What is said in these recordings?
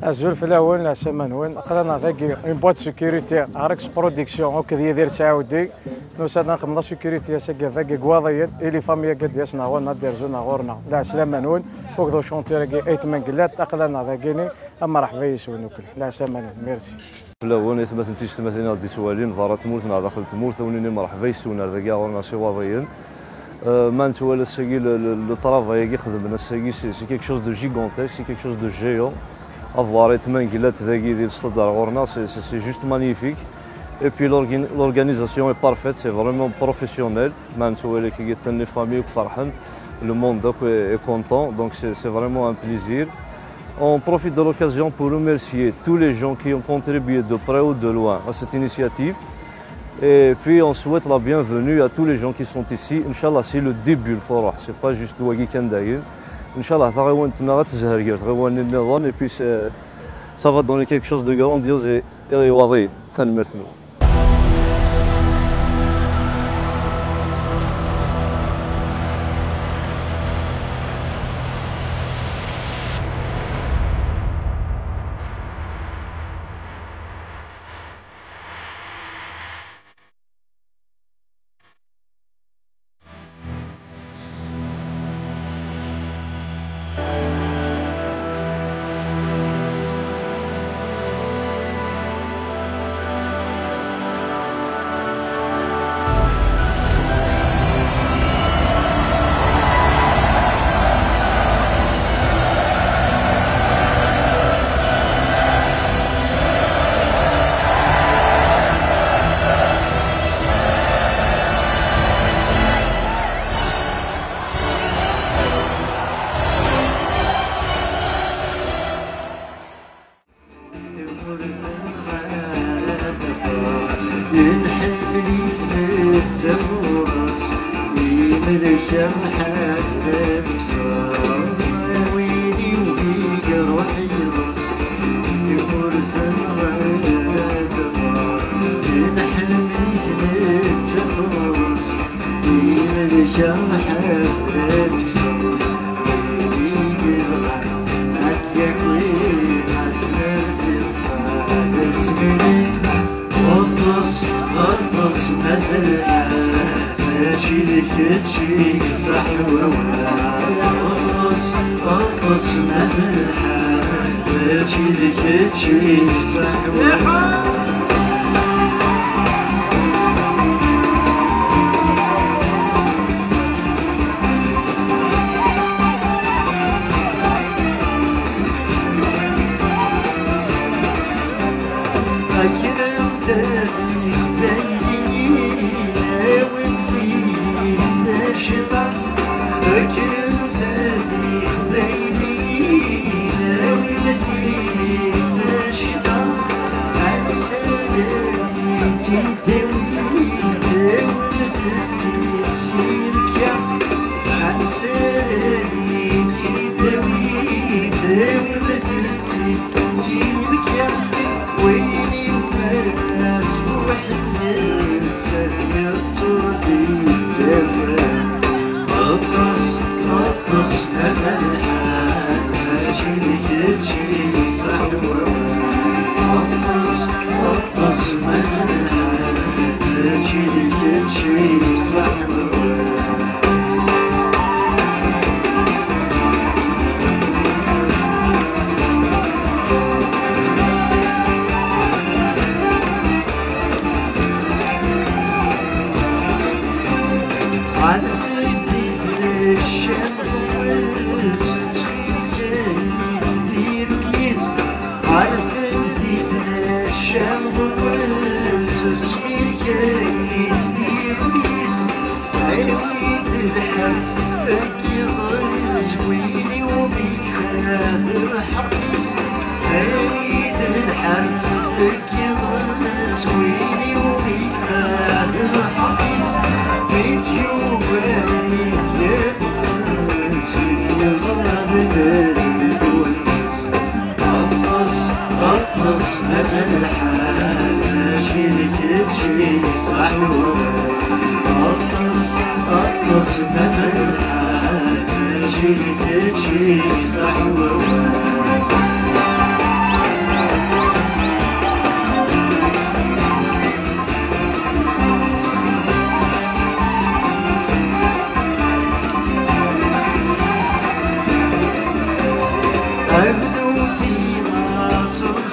الزول في الاول لا سمنون قرانا ذاك اون بواط سيكوريتي اركس برودكسيون هكا يدير سعودي نوساد نخدم لا سيكوريتي ساكا ذاك كواضيات الي فاميا قد يسنا غورنا دير زونا غورنا لا سلامنون وكذا شونتي راكي ايت من قلات اقلانا ذاكيني مرحبا يسون وكل لا سمنون ميرسي في الاول يثبت انت مثلا دي توالين ظهرت تمورتنا داخل تمورت وني مرحبا يسون ذاك غورنا شي واضيين ما نتوالى الساقي لو طرافاي يخدم الساقي سي كيك شوز دو جيغونتيك سي كيك شوز دو جيون افوار يتمن قلات ذاكي ديال الصدر غورنا سي جوست مانيفيك اي بي لورغانيزاسيون اي بارفيت سي فريمون بروفيسيونيل ما نتوالى كي يتني فامي وفرحان le monde donc est content donc c'est vraiment un plaisir. On profite de l'occasion pour remercier tous les gens qui ont contribué de près ou de loin à cette initiative. Et puis on souhaite la bienvenue à tous les gens qui sont ici. Inch'Allah, c'est le début, le farah. C'est pas juste le week-end d'ailleurs. Inch'Allah, et puis ça va donner quelque chose de grandiose et wadi. Merci.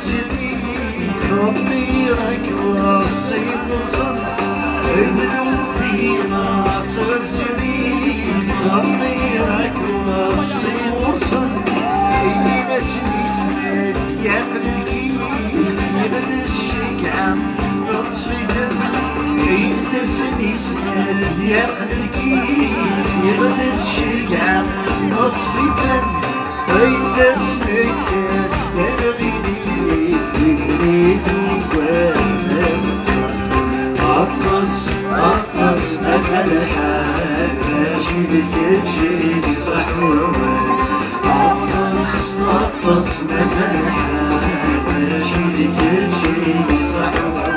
سنين خطيرك وصيد صن ابن ناصر سنين خطيرك وصيد صن اللي مسني سنك يا قلبي يبد الشجعة نطفي دمي انت سني سنك يا قلبي يبد الشجعة نطفي دمي انت اسمك استغني فكري وانت عطس عطس مثل حال ماشي بك شيء صحوة عطس عطس مثل حال ماشي بك شيء صحوة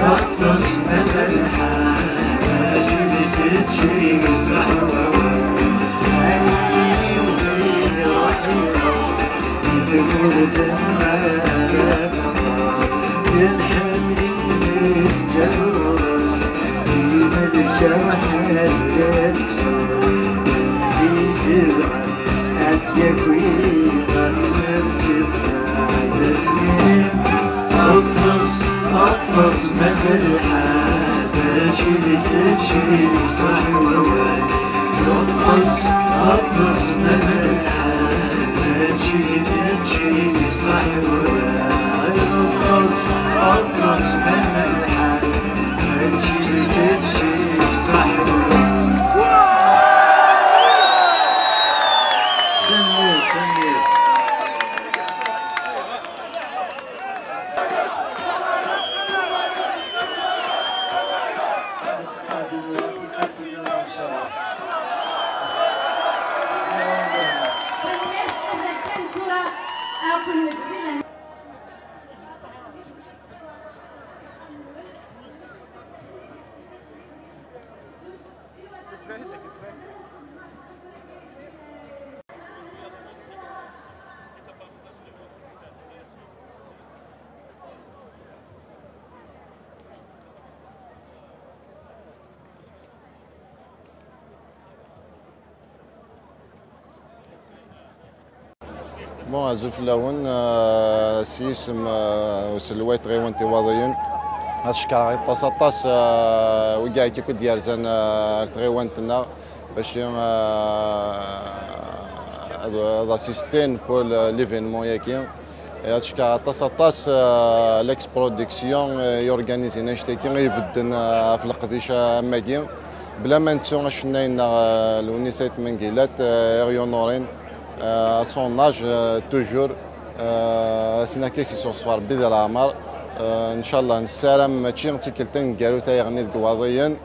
رقص مثل حاجبك تشي صحوة عيني وبيني راح يرقص تقول زمان تنحمني تتجرس فينا الجرح تكسر تبعد أديك ويقف نفسي تصعد سنين رقص مثل حاجبك تشي صحوة رقص مثل حاجبك تشي صحوة رقص مثل حاجبك تشي صحوة بون ازول في الاول سيسم وسلويت غيوان تواضيين اشكر غير طاس وكاع كي كنت يارزان غيوانتنا باش هذا سيستين بول ليفينمون ياكي اشكر طاس ليكس برودكسيون يورغانيزي نشتكي غيبدن في القديشه ماكي بلا ما نتسو شناينا الونيسات منقيلات غيونورين son âge toujours سنا كيك صفار بيد العمر ان شاء الله نسالم ماشي تيكلتن قالوا تايغني القواضيين